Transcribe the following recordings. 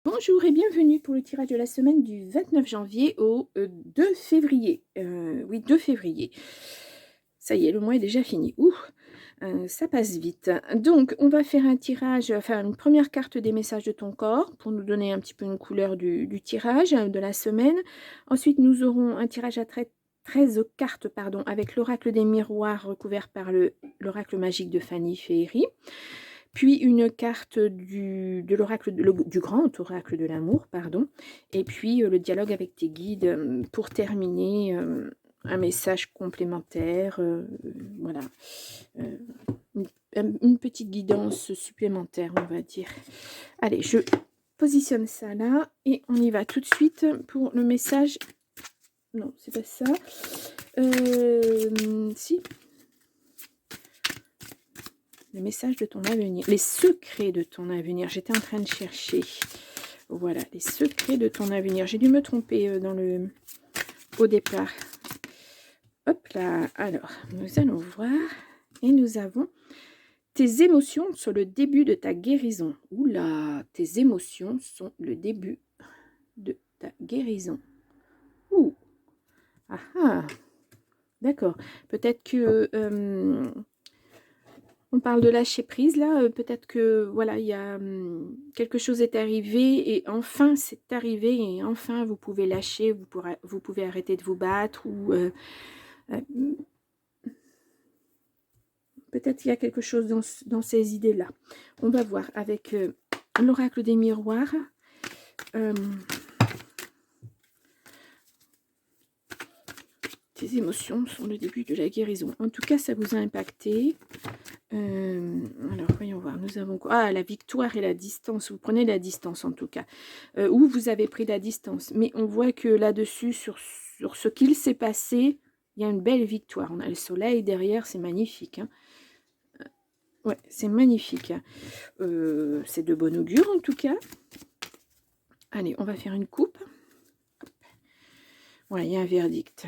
Bonjour et bienvenue pour le tirage de la semaine du 29 janvier au 2 février. Oui, 2 février. Ça y est, le mois est déjà fini. Ouh, ça passe vite. Donc, on va faire un tirage, enfin une première carte des messages de ton corps pour nous donner un petit peu une couleur du tirage de la semaine. Ensuite, nous aurons un tirage à 13 cartes pardon, avec l'oracle des miroirs recouvert par l'oracle magique de Fanny Féerie. Puis une carte de l'oracle du grand oracle de l'amour, pardon, et puis le dialogue avec tes guides pour terminer, un message complémentaire, voilà, euh, une petite guidance supplémentaire, on va dire. Allez, je positionne ça là et on y va tout de suite pour le message. Non, c'est pas ça. Si. Les messages de ton avenir, les secrets de ton avenir. J'étais en train de chercher. Voilà, les secrets de ton avenir. J'ai dû me tromper au départ. Hop là. Alors, nous allons voir. Et nous avons tes émotions sont le début de ta guérison. Oula, tes émotions sont le début de ta guérison. Ouh. Ah ah. D'accord. Peut-être que on parle de lâcher prise là, peut-être que voilà, il y a quelque chose est arrivé et enfin c'est arrivé et enfin vous pouvez lâcher, vous pouvez arrêter de vous battre ou peut-être il y a quelque chose dans ces idées-là. On va voir avec l'oracle des miroirs. Tes émotions sont le début de la guérison. En tout cas, ça vous a impacté. Alors, voyons voir. Nous avons quoi? Ah, la victoire et la distance. Vous prenez la distance, en tout cas. Ou vous avez pris la distance. Mais on voit que là-dessus, sur ce qu'il s'est passé, il y a une belle victoire. On a le soleil derrière. C'est magnifique. Hein. Ouais, c'est magnifique. Hein. C'est de bon augure, en tout cas. Allez, on va faire une coupe. Voilà, il y a un verdict.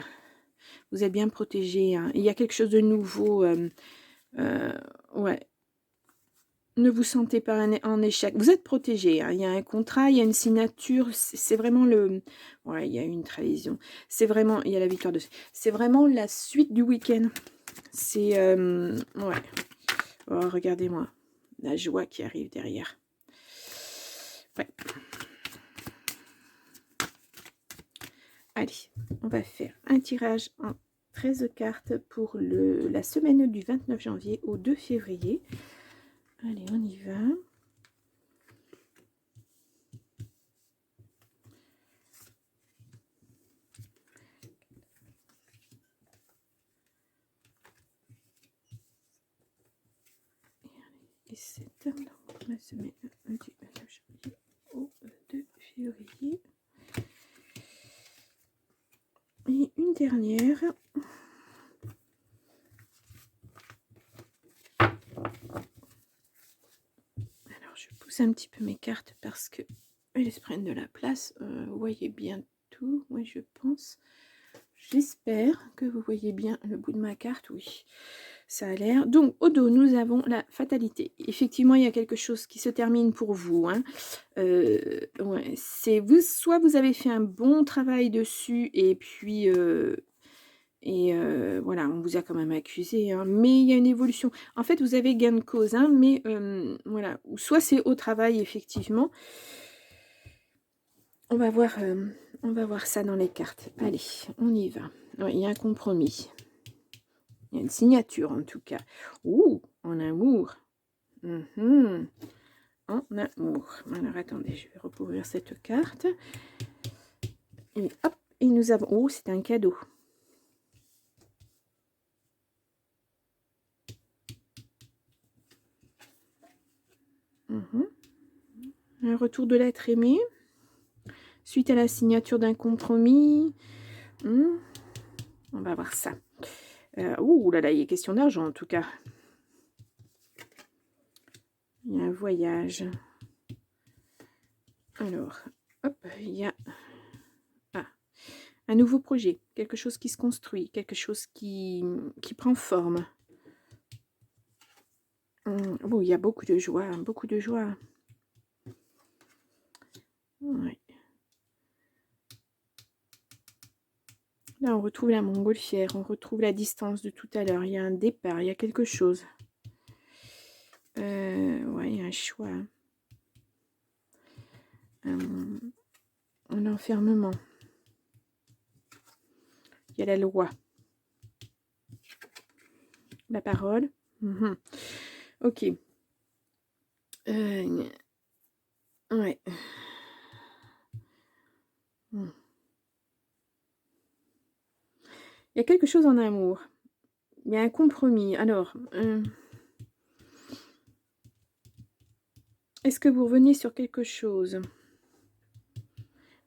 Vous êtes bien protégé. Hein. Il y a quelque chose de nouveau. Ouais. Ne vous sentez pas en échec. Vous êtes protégé. Hein. Il y a un contrat, il y a une signature. C'est vraiment le... Ouais, il y a une trahison. C'est vraiment... Il y a la victoire de... C'est vraiment la suite du week-end. C'est... Ouais. Oh, regardez-moi. La joie qui arrive derrière. Ouais. Allez, on va faire un tirage en 13 cartes pour la semaine du 29 janvier au 2 février. Allez, on y va. Et c'est la semaine du 29 janvier au 2 février. Et une dernière. Alors, je pousse un petit peu mes cartes parce que elles prennent de la place. Vous voyez bien tout, moi je pense. J'espère que vous voyez bien le bout de ma carte, oui. Ça a l'air. Donc, au dos, nous avons la fatalité. Effectivement, il y a quelque chose qui se termine pour vous. Hein. Ouais, c'est vous, soit vous avez fait un bon travail dessus et puis voilà, on vous a quand même accusé, hein, mais il y a une évolution. En fait, vous avez gain de cause, hein, mais voilà, soit c'est au travail effectivement. On va voir ça dans les cartes. Allez, on y va. Ouais, il y a un compromis. Il y a une signature en tout cas. Ouh, en amour. En amour. Alors attendez, je vais recouvrir cette carte. Et hop, et nous avons... Oh, c'est un cadeau. Un retour de l'être aimé. Suite à la signature d'un compromis. On va voir ça. Ouh là là, il est question d'argent en tout cas. Il y a un voyage. Alors, hop, il y a un nouveau projet, quelque chose qui se construit, quelque chose qui prend forme. Oh, il y a beaucoup de joie, beaucoup de joie. Ouais. Là, on retrouve la montgolfière, on retrouve la distance de tout à l'heure. Il y a un départ, il y a quelque chose. Ouais, il y a un choix. Un enfermement. Il y a la loi. La parole. Ok. Ouais. Il y a quelque chose en amour. Il y a un compromis. Alors, est-ce que vous revenez sur quelque chose?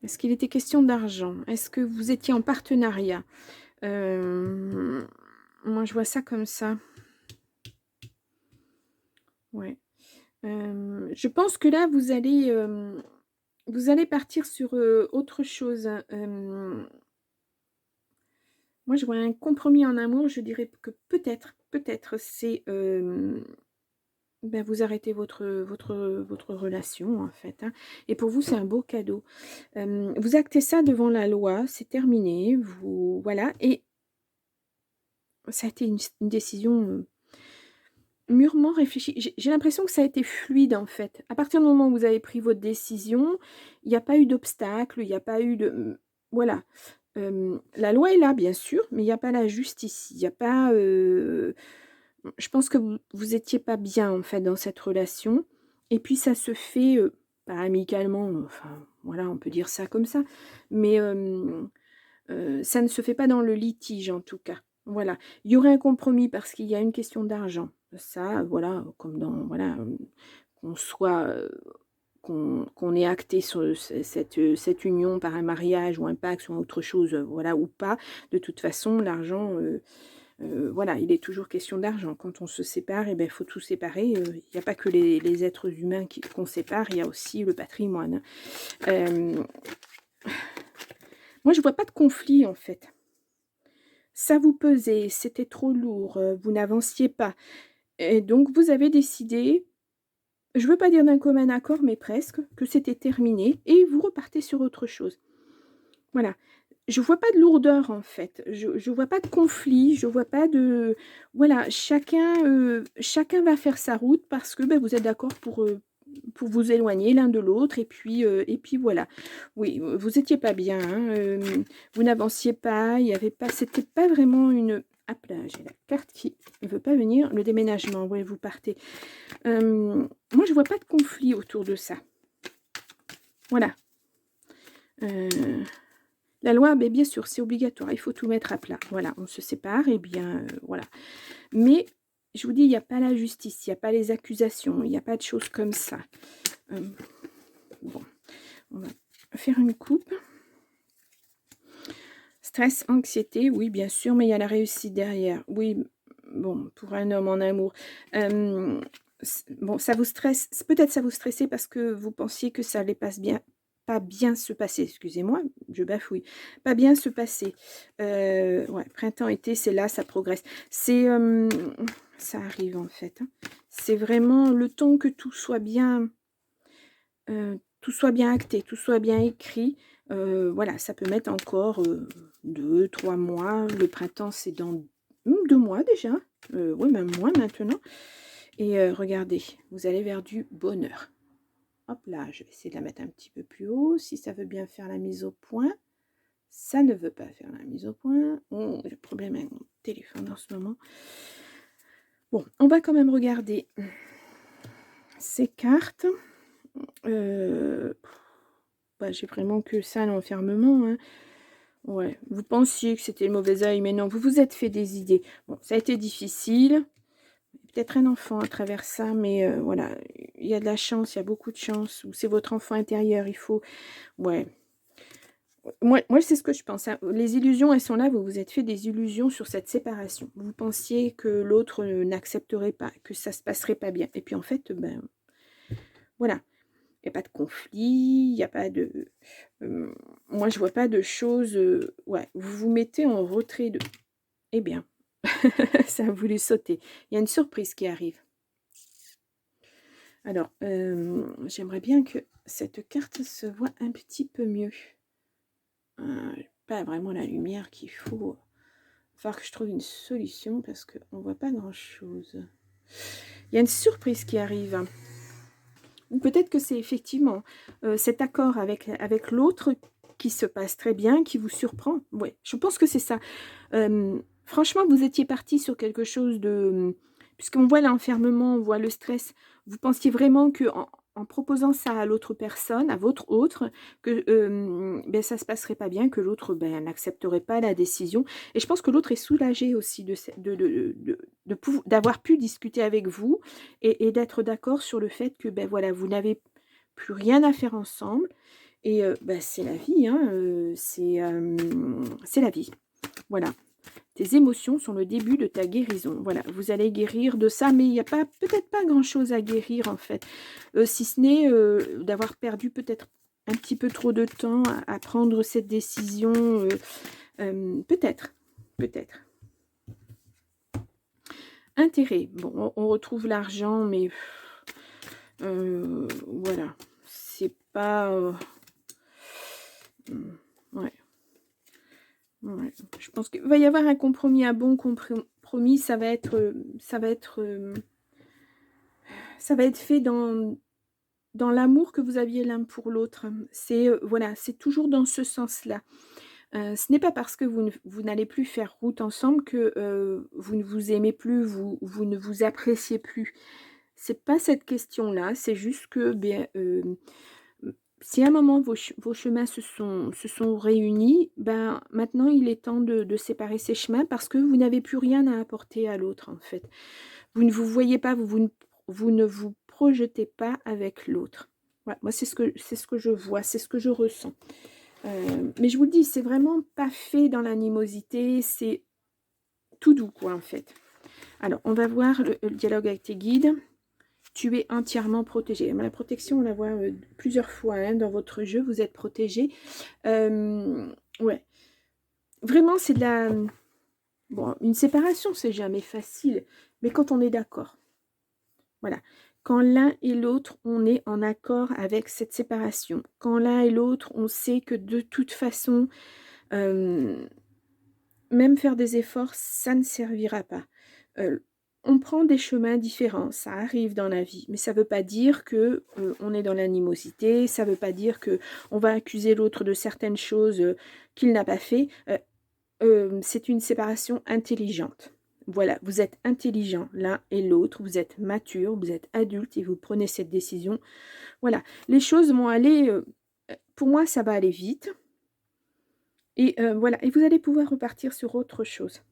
Est-ce qu'il était question d'argent? Est-ce que vous étiez en partenariat? Moi, je vois ça comme ça. Ouais. Je pense que là, vous allez partir sur autre chose. Moi, je vois un compromis en amour. Je dirais que peut-être, c'est vous arrêtez votre relation, en fait. Hein. Et pour vous, c'est un beau cadeau. Vous actez ça devant la loi, c'est terminé. Vous, voilà. Et ça a été une décision mûrement réfléchie. J'ai l'impression que ça a été fluide, en fait. À partir du moment où vous avez pris votre décision, il n'y a pas eu d'obstacle, il n'y a pas eu de... Voilà. La loi est là, bien sûr, mais il n'y a pas la justice. Il n'y a pas... je pense que vous étiez pas bien, en fait, dans cette relation. Et puis, ça se fait, pas amicalement, enfin, voilà, on peut dire ça comme ça. Mais ça ne se fait pas dans le litige, en tout cas. Voilà. Il y aurait un compromis parce qu'il y a une question d'argent. Ça, voilà, comme dans... Voilà, qu'on soit... qu'on ait acté sur cette union par un mariage ou un pacte ou autre chose, voilà, ou pas. De toute façon, l'argent... voilà, il est toujours question d'argent. Quand on se sépare, eh ben, il faut tout séparer. Il n'y a pas que les êtres humains qu'on sépare, il y a aussi le patrimoine. Moi, je ne vois pas de conflit, en fait. Ça vous pesait, c'était trop lourd, vous n'avanciez pas. Et donc, vous avez décidé, je ne veux pas dire d'un commun accord, mais presque, que c'était terminé et vous repartez sur autre chose. Voilà. Je vois pas de lourdeur, en fait. Je vois pas de conflit, je vois pas de... Voilà, chacun va faire sa route parce que vous êtes d'accord pour vous éloigner l'un de l'autre et puis voilà. Oui, vous étiez pas bien, hein, vous n'avanciez pas, il y avait pas... C'était pas vraiment une... Hop là, j'ai la carte qui ne veut pas venir. Le déménagement, ouais, vous partez. Moi, je vois pas de conflit autour de ça. Voilà. La loi, mais bien sûr, c'est obligatoire. Il faut tout mettre à plat. Voilà, on se sépare, et bien, voilà. Mais, je vous dis, il n'y a pas la justice, il n'y a pas les accusations, il n'y a pas de choses comme ça. Bon, on va faire une coupe. Stress, anxiété, oui, bien sûr, mais il y a la réussite derrière. Oui, bon, pour un homme en amour. Bon, ça vous stresse, peut-être ça vous stressait parce que vous pensiez que ça allait pas bien se passer, excusez-moi, je bafouille, pas bien se passer. Ouais, printemps, été, c'est là, ça progresse. C'est, ça arrive en fait. Hein. C'est vraiment le temps que tout soit bien acté, tout soit bien écrit. Voilà, ça peut mettre encore 2, 3 mois. Le printemps, c'est dans 2 mois déjà. Oui, même moins maintenant. Et regardez, vous allez vers du bonheur. Hop là, je vais essayer de la mettre un petit peu plus haut. Si ça veut bien faire la mise au point. Ça ne veut pas faire la mise au point. Oh, j'ai le problème avec mon téléphone en ce moment. Bon, on va quand même regarder ces cartes. J'ai vraiment que ça, l'enfermement. Hein. Ouais, vous pensiez que c'était le mauvais œil, mais non, vous vous êtes fait des idées. Bon, ça a été difficile. Peut-être un enfant à travers ça, mais voilà, il y a de la chance, il y a beaucoup de chance. Ou c'est votre enfant intérieur, il faut... Ouais. Moi c'est ce que je pense. Hein. Les illusions, elles sont là, vous vous êtes fait des illusions sur cette séparation. Vous pensiez que l'autre n'accepterait pas, que ça se passerait pas bien. Et puis en fait, voilà. Il n'y a pas de conflit, il n'y a pas de... moi, je vois pas de choses... ouais, vous vous mettez en retrait de... Eh bien, ça a voulu sauter. Il y a une surprise qui arrive. Alors, j'aimerais bien que cette carte se voit un petit peu mieux. Pas vraiment la lumière qu'il faut. Il va falloir que je trouve une solution parce qu'on ne voit pas grand-chose. Il y a une surprise qui arrive. Ou peut-être que c'est effectivement cet accord avec l'autre qui se passe très bien, qui vous surprend. Oui, je pense que c'est ça. Franchement, vous étiez parti sur quelque chose de... Puisqu'on voit l'enfermement, on voit le stress, vous pensiez vraiment que en proposant ça à l'autre personne, à votre autre, que ben, ça se passerait pas bien, que l'autre ben, n'accepterait pas la décision. Et je pense que l'autre est soulagé aussi d'avoir pu discuter avec vous et d'être d'accord sur le fait que ben, voilà, vous n'avez plus rien à faire ensemble. Et ben, c'est la vie, hein, c'est la vie. Voilà. Tes émotions sont le début de ta guérison. Voilà, vous allez guérir de ça, mais il n'y a peut-être pas grand-chose à guérir en fait. Si ce n'est d'avoir perdu peut-être un petit peu trop de temps à prendre cette décision. Peut-être. Intérêt. Bon, on retrouve l'argent, mais voilà. C'est pas... ouais. Ouais. Je pense qu'il va y avoir un compromis, un bon compromis. Ça va être fait dans l'amour que vous aviez l'un pour l'autre. C'est voilà, c'est toujours dans ce sens-là. Ce n'est pas parce que vous n'allez plus faire route ensemble que vous ne vous aimez plus, vous ne vous appréciez plus. C'est pas cette question-là. C'est juste que bien, si à un moment vos chemins se sont réunis, ben maintenant il est temps de séparer ces chemins parce que vous n'avez plus rien à apporter à l'autre en fait. Vous ne vous voyez pas, vous ne vous projetez pas avec l'autre. Ouais, moi c'est ce que je vois, c'est ce que je ressens. Mais je vous le dis, c'est vraiment pas fait dans l'animosité, c'est tout doux quoi en fait. Alors on va voir le dialogue avec tes guides. Tu es entièrement protégé. La protection, on la voit plusieurs fois hein, dans votre jeu. Vous êtes protégé. Ouais. Vraiment, c'est de la... Bon, une séparation, c'est jamais facile. Mais quand on est d'accord. Voilà. Quand l'un et l'autre, on est en accord avec cette séparation. Quand l'un et l'autre, on sait que de toute façon, même faire des efforts, ça ne servira pas. On prend des chemins différents, ça arrive dans la vie, mais ça ne veut pas dire que on est dans l'animosité, ça ne veut pas dire que on va accuser l'autre de certaines choses qu'il n'a pas fait. C'est une séparation intelligente. Voilà, vous êtes intelligents l'un et l'autre, vous êtes matures, vous êtes adultes et vous prenez cette décision. Voilà, les choses vont aller, pour moi ça va aller vite. Et voilà, et vous allez pouvoir repartir sur autre chose.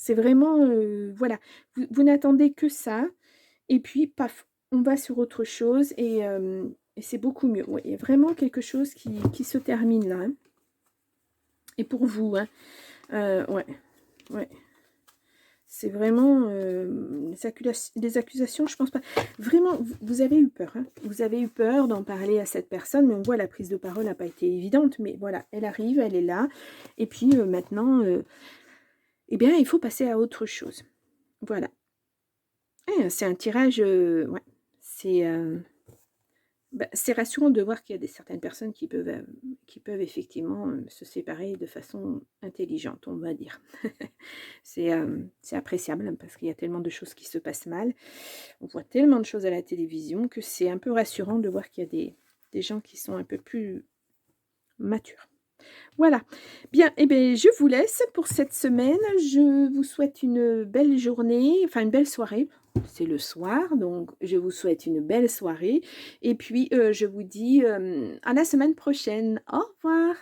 C'est vraiment, voilà, vous n'attendez que ça, et puis paf, on va sur autre chose, et c'est beaucoup mieux. Ouais, il y a vraiment quelque chose qui se termine là. Hein. Et pour vous, hein, ouais. C'est vraiment des accusations, je pense pas. Vraiment, vous avez eu peur. Hein. Vous avez eu peur d'en parler à cette personne, mais on voit la prise de parole n'a pas été évidente, mais voilà, elle arrive, elle est là, et puis maintenant... eh bien, il faut passer à autre chose. Voilà. C'est un tirage, ouais, c'est rassurant de voir qu'il y a certaines personnes qui peuvent effectivement se séparer de façon intelligente, on va dire. C'est appréciable parce qu'il y a tellement de choses qui se passent mal. On voit tellement de choses à la télévision que c'est un peu rassurant de voir qu'il y a des gens qui sont un peu plus matures. Voilà. Bien, eh bien, je vous laisse pour cette semaine. Je vous souhaite une belle journée, enfin une belle soirée. C'est le soir, donc je vous souhaite une belle soirée. Et puis, je vous dis à la semaine prochaine. Au revoir.